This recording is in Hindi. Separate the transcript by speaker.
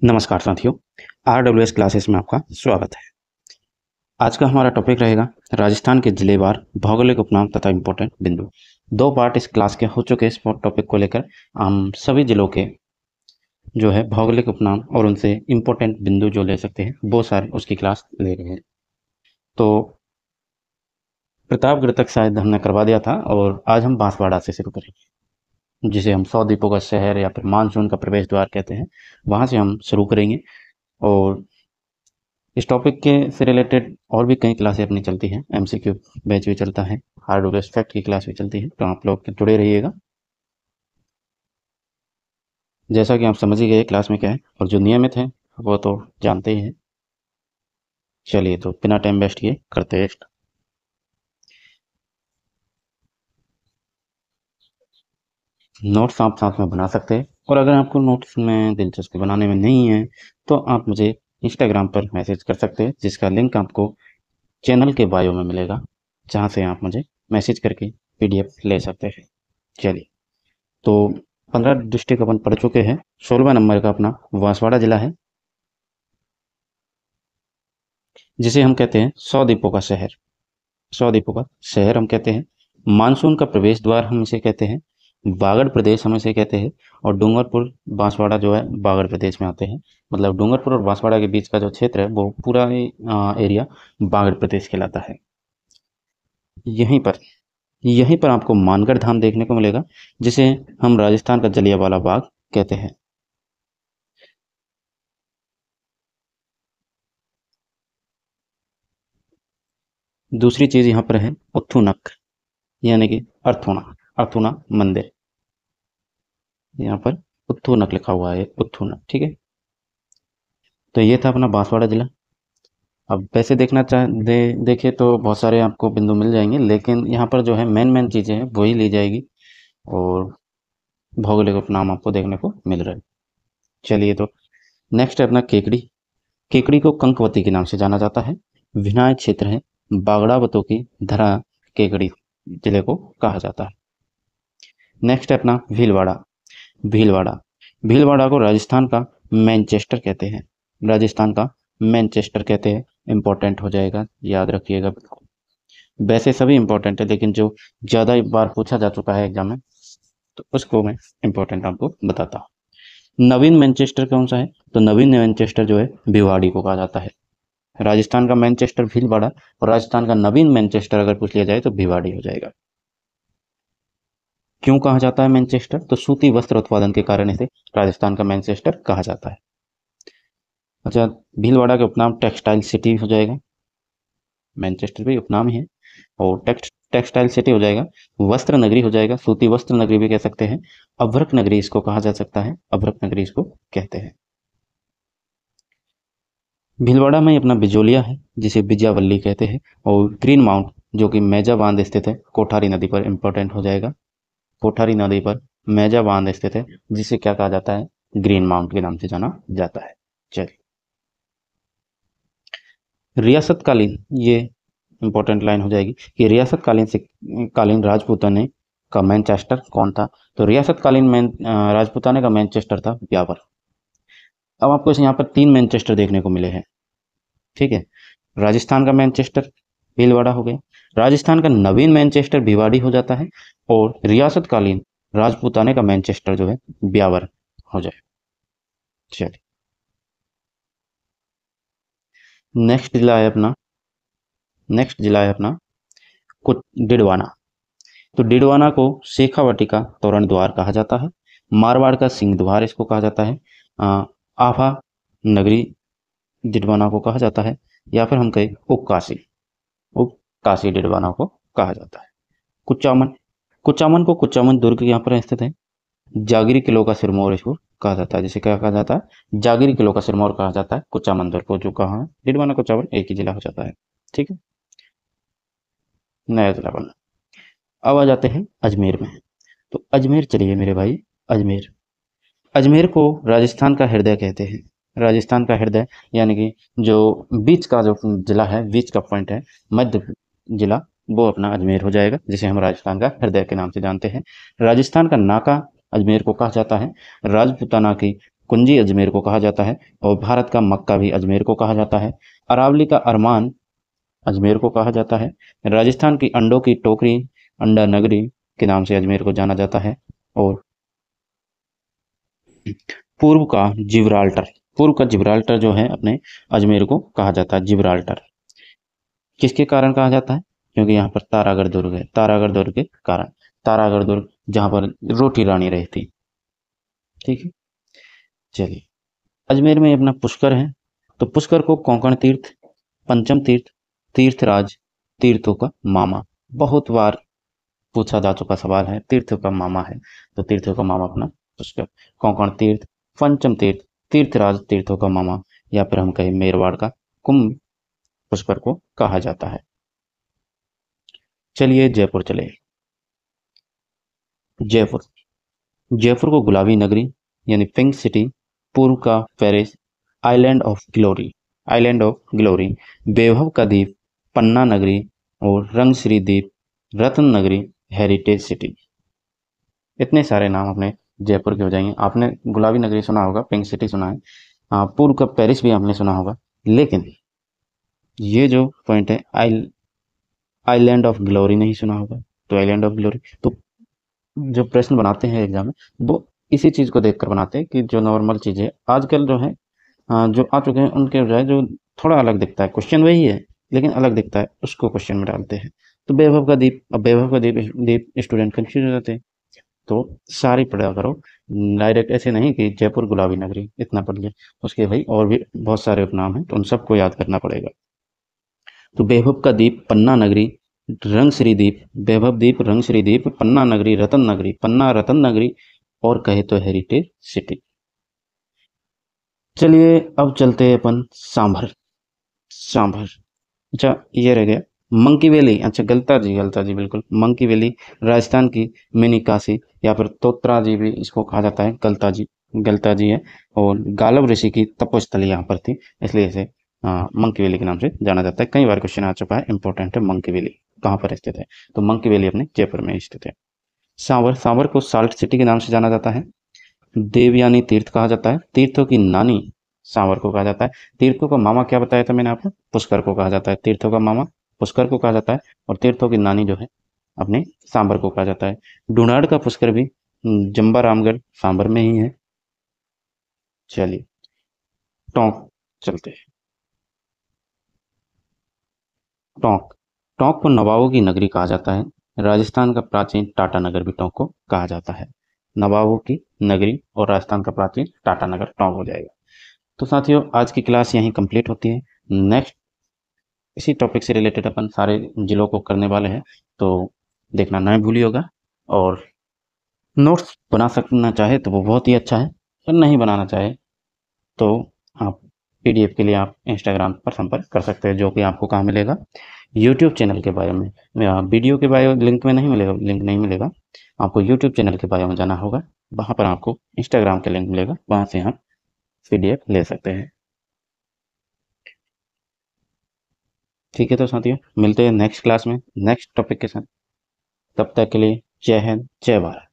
Speaker 1: नमस्कार साथियों, RWS क्लासेस में आपका स्वागत है। आज का हमारा टॉपिक रहेगा राजस्थान के जिलेवार भौगोलिक उपनाम तथा इम्पोर्टेंट बिंदु। 2 पार्ट इस क्लास के हो चुके। इस टॉपिक को लेकर हम सभी जिलों के जो है भौगोलिक उपनाम और उनसे इम्पोर्टेंट बिंदु जो ले सकते हैं वो सारे उसकी क्लास ले रहे हैं। तो प्रतापगढ़ तक शायद हमने करवा दिया था और आज हम बांसवाड़ा से शुरू करेंगे, जिसे हम 100 द्वीपों का शहर या फिर मानसून का प्रवेश द्वार कहते हैं। वहाँ से हम शुरू करेंगे और इस टॉपिक के से रिलेटेड और भी कई क्लासें अपनी चलती हैं। MCQ बैच भी चलता है, RWS फैक्ट की क्लास भी चलती है, तो आप लोग जुड़े रहिएगा। जैसा कि आप समझ ही गए क्लास में क्या है, और जो नियमित हैं वो तो जानते ही हैं। चलिए तो बिना टाइम वेस्ट किए करते हैं। नोट्स आप साथ में बना सकते हैं, और अगर आपको नोट्स में दिलचस्पी बनाने में नहीं है तो आप मुझे इंस्टाग्राम पर मैसेज कर सकते हैं, जिसका लिंक आपको चैनल के बायो में मिलेगा, जहाँ से आप मुझे मैसेज करके PDF ले सकते हैं। चलिए तो 15 डिस्ट्रिक्ट अपन पढ़ चुके हैं। 16वां नंबर का अपना बांसवाड़ा जिला है, जिसे हम कहते हैं 100 द्वीपों का शहर। 100 द्वीपों का शहर हम कहते हैं। मानसून का प्रवेश द्वार हम इसे कहते हैं। बागड़ प्रदेश हम इसे कहते हैं। और डूंगरपुर बांसवाड़ा जो है बागड़ प्रदेश में आते हैं। मतलब डूंगरपुर और बांसवाड़ा के बीच का जो क्षेत्र है वो पूरा एरिया बागड़ प्रदेश कहलाता है। यहीं पर आपको मानगढ़ धाम देखने को मिलेगा, जिसे हम राजस्थान का जलियांवाला बाग कहते हैं। दूसरी चीज यहाँ पर है उथुनक, यानी कि अर्थुना। अर्थुना मंदिर, यहाँ पर उथुनक लिखा हुआ है, उथुनक। ठीक है, तो ये था अपना बांसवाड़ा जिला। अब वैसे देखना देखे तो बहुत सारे आपको बिंदु मिल जाएंगे, लेकिन यहाँ पर जो है मेन मेन चीजें हैं वही ली जाएगी, और भौगोलिक उपनाम आपको देखने को मिल रहे हैं। चलिए तो नेक्स्ट है अपना केकड़ी। केकड़ी को कंकवती के नाम से जाना जाता है। विनायक क्षेत्र है, बागड़ावतों की धरा केकड़ी जिले को कहा जाता है। नेक्स्ट है अपना भीलवाड़ा। भीलवाड़ा भीलवाड़ा को राजस्थान का मैनचेस्टर कहते हैं। राजस्थान का मैनचेस्टर कहते हैं। इंपॉर्टेंट हो जाएगा, याद रखिएगा। वैसे सभी इंपॉर्टेंट है, लेकिन जो ज़्यादा बार पूछा जा चुका है एग्जाम में, तो उसको मैं इंपॉर्टेंट आपको बताता हूँ। नवीन मैनचेस्टर कौन सा है? तो नवीन मैनचेस्टर जो है भिवाड़ी को कहा जाता है। राजस्थान का मैनचेस्टर भीलवाड़ा, और राजस्थान का नवीन मैनचेस्टर अगर पूछ लिया जाए तो भिवाड़ी हो जाएगा। क्यों कहा जाता है मैनचेस्टर? तो सूती वस्त्र उत्पादन के कारण इसे राजस्थान का मैनचेस्टर कहा जाता है। अच्छा, भीलवाड़ा का उपनाम टेक्सटाइल सिटी हो जाएगा। मैनचेस्टर भी उपनाम ही है, और टेक्सटाइल सिटी हो जाएगा। वस्त्र नगरी हो जाएगा, सूती वस्त्र नगरी भी कह सकते हैं। अभ्रक नगरी इसको कहा जा सकता है, अभ्रक नगरी इसको कहते हैं। भीलवाड़ा में अपना बिजोलिया है, जिसे बिजावल्ली कहते हैं। और ग्रीन माउंट जो कि मैजा बांध स्थित है, कोठारी नदी पर, इंपॉर्टेंट हो जाएगा। कोठारी नदी पर मैजा बांध स्थित है, जिसे क्या कहा जाता है? ग्रीन माउंट के नाम से जाना जाता है। चलिए, रियासतकालीन, ये इंपॉर्टेंट लाइन हो जाएगी कि रियासतकालीन से कालीन राजपूताने का मैनचेस्टर कौन था? तो रियासतकालीन राजपूताने का मैनचेस्टर था ब्यावर। अब आपको यहाँ पर 3 मैनचेस्टर देखने को मिले हैं। ठीक है, राजस्थान का मैनचेस्टर भीलवाड़ा हो गया, राजस्थान का नवीन मैनचेस्टर भिवाड़ी हो जाता है, और रियासतकालीन राजपूताने का मैनचेस्टर जो है ब्यावर हो जाए। चलिए, नेक्स्ट जिला है अपना नेक्स्ट जिला है अपना कुछ डिडवाना। तो डिडवाना को शेखावाटी का तोरण द्वार कहा जाता है। मारवाड़ का सिंह द्वार इसको कहा जाता है। आभा नगरी डिडवाना को कहा जाता है, या फिर हम कहें उपकाशी डिडवाना को कहा जाता है। कुचामन कुचामन को कुचामन दुर्ग यहाँ पर स्थित है। जागिरी किलो का सिरमौर इसको कहा जाता है, जिसे क्या कहा जाता है? जागिरी किलो का सिरमौर कहा जाता है कुचामन दुर्ग को, जो कहा है डिडवाना कुचामन एक ही जिला हो जाता है। ठीक है, नया जिला बना। अब आ जाते हैं अजमेर में। तो अजमेर चलिए मेरे भाई, अजमेर अजमेर को राजस्थान का हृदय कहते हैं। राजस्थान का हृदय, यानी कि जो बीच का जो जिला है, बीच का पॉइंट है, मध्य जिला, वो अपना अजमेर हो जाएगा, जिसे हम राजस्थान का हृदय के नाम से जानते हैं। राजस्थान का नाका अजमेर को कहा जाता है। राजपूताना की कुंजी अजमेर को कहा जाता है, और भारत का मक्का भी अजमेर को कहा जाता है। अरावली का अरमान अजमेर को कहा जाता है। राजस्थान की अंडों की टोकरी अंडा नगरी के नाम से अजमेर को जाना जाता है। और पूर्व का जिब्राल्टर पूर्व का जिब्राल्टर जो है अपने अजमेर को कहा जाता है जिब्राल्टर। किसके कारण कहा जाता है? क्योंकि यहाँ पर तारागढ़ दुर्ग है, तारागढ़ दुर्ग के कारण। तारागढ़ दुर्ग जहाँ पर रोटी रानी रहती। ठीक है, चलिए। अजमेर में अपना पुष्कर है, तो पुष्कर को कोंकण तीर्थ, पंचम तीर्थ, तीर्थराज, तीर्थों का मामा, बहुत बार पूछा जा चुका सवाल है, तीर्थों का मामा है, तो तीर्थों का मामा अपना पुष्कर। कोंकण तीर्थ, पंचम तीर्थ, तीर्थराज, तीर्थों का मामा, या फिर हम कहें मेरवाड़ का कुंभ पुष्कर को कहा जाता है। चलिए जयपुर चले। जयपुर जयपुर को गुलाबी नगरी यानी पिंक सिटी, पूर्व का पेरिस, आइलैंड ऑफ ग्लोरी, वैभव का द्वीप, पन्ना नगरी, और रंगश्री द्वीप, रत्न नगरी, हेरिटेज सिटी। इतने सारे नाम अपने जयपुर के हो जाएंगे। आपने गुलाबी नगरी सुना होगा, पिंक सिटी सुना है, पूर्व का पेरिस भी आपने सुना होगा, लेकिन ये जो पॉइंट है आइलैंड ऑफ ग्लोरी नहीं सुना होगा। तो आइलैंड ऑफ ग्लोरी, तो जो प्रश्न बनाते हैं एग्जाम में, वो इसी चीज़ को देखकर बनाते हैं कि जो नॉर्मल चीज़ें आजकल जो है जो आ चुके हैं उनके बजाय जो थोड़ा अलग दिखता है, क्वेश्चन वही है लेकिन अलग दिखता है, उसको क्वेश्चन में डालते हैं। तो वैभव का द्वीप, अब वैभव का द्वीप द्वीप स्टूडेंट कंफ्यूज हो जाते हैं। तो सारी पढ़ा करो, डायरेक्ट ऐसे नहीं कि जयपुर गुलाबी नगरी इतना पढ़ लिया, उसके भाई और भी बहुत सारे उपनाम हैं, तो उन सबको याद करना पड़ेगा। तो वैभव का द्वीप, पन्ना नगरी, रंगश्री द्वीप, वैभव द्वीप, रंगश्री द्वीप, पन्ना नगरी, रतन नगरी, पन्ना रतन नगरी, और कहे तो हेरिटेज सिटी। चलिए अब चलते हैं अपन सांभर। सांभर, अच्छा ये रह गया। मंकी वैली, अच्छा गलता जी बिल्कुल, मंकी वैली राजस्थान की मिनी काशी, या फिर तोत्रा जी भी इसको कहा जाता है, गलता जी है। और गालव ऋषि की तपोस्थली यहाँ पर थी, इसलिए इसे मंकी वैली के नाम से जाना जाता है। कई बार क्वेश्चन आ चुका है, इंपॉर्टेंट है मंकी वैली कहाँ पर स्थित है, तो मंकी वैली अपने जयपुर में स्थित है। सांवर सांवर को साल्ट सिटी के नाम से जाना जाता है। देवयानी तीर्थ कहा जाता है, तीर्थों की नानी सांवर को कहा जाता है। तीर्थों का मामा क्या बताया था मैंने आपको? पुष्कर को कहा जाता है, तीर्थों का मामा पुष्कर को कहा जाता है, और तीर्थों की नानी जो है अपने सांबर को कहा जाता है। डूनाड़ का पुष्कर भी जम्बा रामगढ़ सांबर में ही है। चलिए टोंक चलते हैं। टोंक टोंक को नवाबों की नगरी कहा जाता है। राजस्थान का प्राचीन टाटा नगर भी टोंक को कहा जाता है। नवाबों की नगरी और राजस्थान का प्राचीन टाटा नगर टोंक हो जाएगा। तो साथियों आज की क्लास यहीं कंप्लीट होती है। नेक्स्ट इसी टॉपिक से रिलेटेड अपन सारे जिलों को करने वाले हैं, तो देखना ना भूलिएगा। और नोट्स बना सकना चाहे तो वो बहुत ही अच्छा है, और नहीं बनाना चाहे तो आप पीडीएफ के लिए आप इंस्टाग्राम पर संपर्क कर सकते हैं, जो कि आपको कहाँ मिलेगा, यूट्यूब चैनल के बायो में। वीडियो के बायो लिंक में नहीं मिलेगा, लिंक नहीं मिलेगा, आपको यूट्यूब चैनल के बायो में जाना होगा, वहाँ पर आपको इंस्टाग्राम का लिंक मिलेगा, वहाँ से आप पीडीएफ ले सकते हैं। ठीक है, तो साथियों मिलते हैं नेक्स्ट क्लास में नेक्स्ट टॉपिक के साथ। तब तक के लिए जय हिंद, जय भारत।